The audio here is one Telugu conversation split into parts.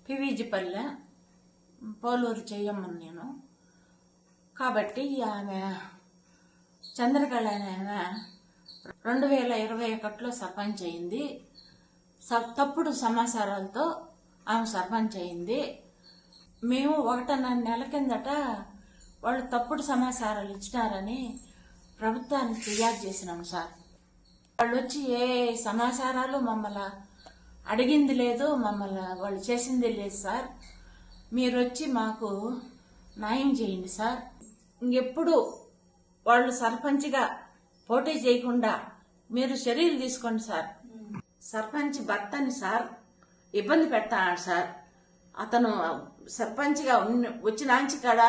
పివిజిపల్లె పోలూరు చెయ్యమ్మని నేను కాబట్టి ఆమె చంద్రకళ అనే ఆమె 2021లో సర్పంచ్ అయింది. తప్పుడు సమాచారాలతో ఆమె సర్పంచ్ అయింది. మేము 1.5 నెలల కిందట వాళ్ళు తప్పుడు సమాచారాలు ఇచ్చినారని ప్రభుత్వానికి ఫిర్యాదు చేసినాం సార్. వాళ్ళు వచ్చి ఏ సమాచారాలు మమ్మల్ని అడిగింది లేదు, మమ్మల్ని వాళ్ళు చేసింది లేదు సార్. మీరు వచ్చి మాకు న్యాయం చేయండి సార్. ఇంకెప్పుడు వాళ్ళు సర్పంచ్గా పోటీ చేయకుండా మీరు చర్యలు తీసుకోండి సార్. సర్పంచ్ భర్తని సార్ ఇబ్బంది పెడతాడు సార్. అతను సర్పంచ్గా వచ్చినాంచి కాడ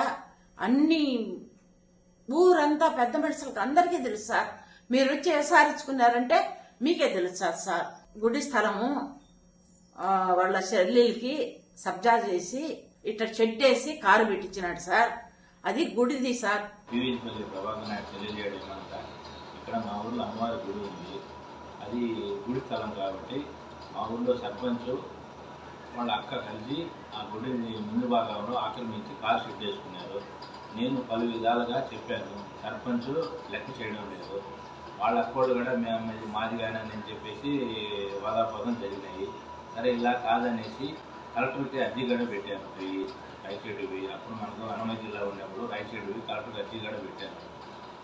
అన్ని ఊరంతా పెద్ద మనుషులకు అందరికీ తెలుసు సార్. మీరు వచ్చి విసారించుకున్నారంటే మీకే తెలుసు సార్. గుడి స్థలము వాళ్ళ చెల్లెలకి సబ్జా చేసి ఇట్లా షెడ్ వేసి కారు పెట్టించినాడు సార్. అది గుడిది సార్. ఇక్కడ మా ఊర్లో అమ్మవారి గుడి ఉంది. అది గుడి స్థలం కాబట్టి మా ఊర్లో సర్పంచ్ వాళ్ళ అక్క కలిసి ఆ గుడిని ముందు భాగంలో ఆక్రమించి కారు షెడ్ వేసుకున్నారు. నేను పలు విధాలుగా చెప్పాను, సర్పంచ్ లెక్క చేయడం లేదు. వాళ్ళ అక్కోళ్ళు కూడా మేము మాది కానీ అని చెప్పేసి వాదాపోదం జరిగినాయి. సరే ఇలా కాదనేసి కలెక్టర్కి అర్జీ కూడా పెట్టాను. పోయి రైట్ సైడ్ పోయి అప్పుడు మనకు అన్నమయ్య జిల్లా ఉన్నప్పుడు రైట్ సైడ్ పోయి కలెక్టర్కి అర్జీ కూడా పెట్టాను.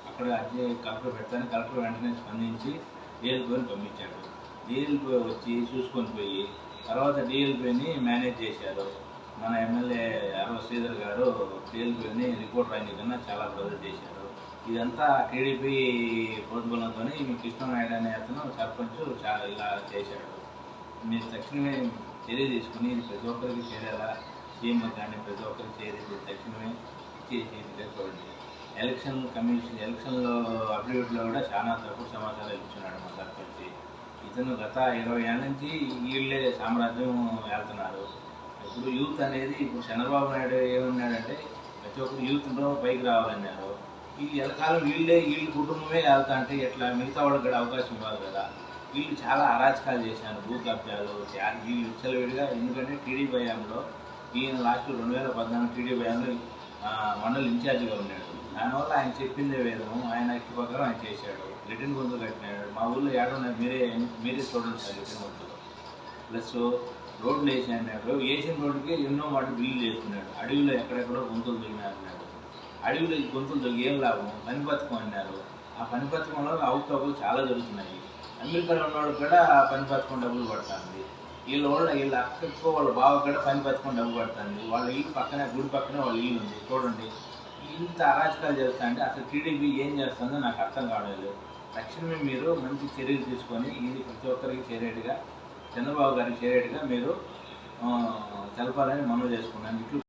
అక్కడ అర్జీ కలెక్టర్ పెడతాను. కలెక్టర్ వెంటనే స్పందించి డిఎల్పీని పంపించాడు. డిఎల్పీ వచ్చి చూసుకొని పోయి తర్వాత డిఎల్పీని మేనేజ్ చేశారు. మన ఎమ్మెల్యే ఆర్వ శ్రీధర్ గారు డిఎల్పీని రిపోర్ట్ రాయని కన్నా చాలా ప్రజలు చేశారు. ఇదంతా టీడీపీ ప్రోద్బలంతో మీ కృష్ణనాయుడు అనే అతను సర్పంచ్ చాలా ఇలా చేశాడు. మీరు తక్షణమే చర్య తీసుకుని ఇది ప్రతి ఒక్కరికి చేరేలా సీఎం కానీ ప్రతి ఒక్కరికి చేరేది తక్షణమే ఇచ్చేసి చూడండి. ఎలక్షన్ కమిషన్ ఎలక్షన్లో అఫిడవిట్లో కూడా చాలా తప్పుడు సమాచారాలు ఇచ్చున్నాడు మా సర్పంచ్. ఇతను గత 20 ఏళ్ళ నుంచి వీళ్ళే సామ్రాజ్యం వెళ్తున్నారు. ఇప్పుడు యూత్ అనేది ఇప్పుడు చంద్రబాబు నాయుడు ఏమన్నాడంటే ప్రతి ఒక్కరు యూత్లో పైకి రావాలన్నారు. వీళ్ళు ఎలకాలం వీళ్ళ కుటుంబమే వెళ్తా అంటే ఎట్లా మిగతా వాళ్ళకి కూడా అవకాశం ఇవ్వాలి కదా. వీళ్ళు చాలా అరాచకాలు చేశారు, భూ కబ్జాలు వీళ్ళు విచ్చలవిడిగా. ఎందుకంటే టీడీపీ హయాంలో ఈయన లాస్ట్ 2014 టీడీపీ హయాంలో మండల ఇన్ఛార్జిగా ఉన్నాడు. దానివల్ల ఆయన చెప్పిందే వేదము, ఆయన ఇటు ప్రకారం ఆయన చేశాడు. రిటర్న్ గొంతులు కట్టినాడు. మా ఊళ్ళో ఏడున్నారు మీరే చూడండి సార్. రిటర్న్ గొంతులు ప్లస్ రోడ్లు వేసి అన్నాడు. వేసిన రోడ్డుకి ఎన్నో వాటి బిల్లు చేసుకున్నాడు. అడవిలో ఎక్కడెక్కడో గొంతులు దిగినారన్నాడు. అడవిలో గొంతులు దిగి ఏం లాభం, పని పథకం అన్నారు. ఆ పని పథకంలో అవకతవకలు చాలా జరుగుతున్నాయి. అమెరికాలో ఉన్నవాడు కూడా పని పథకం డబ్బులు పడుతుంది. వీళ్ళ అక్కకో వాళ్ళ బావ కూడా పని పథకం డబ్బు పడుతుంది. వాళ్ళ ఇల్లు పక్కనే గుడి పక్కనే వాళ్ళ ఇల్లు ఉంది. చూడండి ఇంత అరాచకాలు జరుగుతాయంటే అసలు టీడీపీ ఏం చేస్తుందో నాకు అర్థం కావలేదు. తక్షణమే మీరు మంచి చర్యలు తీసుకొని ఇది ప్రతి ఒక్కరికి చేరేట్టుగా చంద్రబాబు గారికి చేరేట్టుగా మీరు తెలపాలని మనవి చేసుకున్నాను.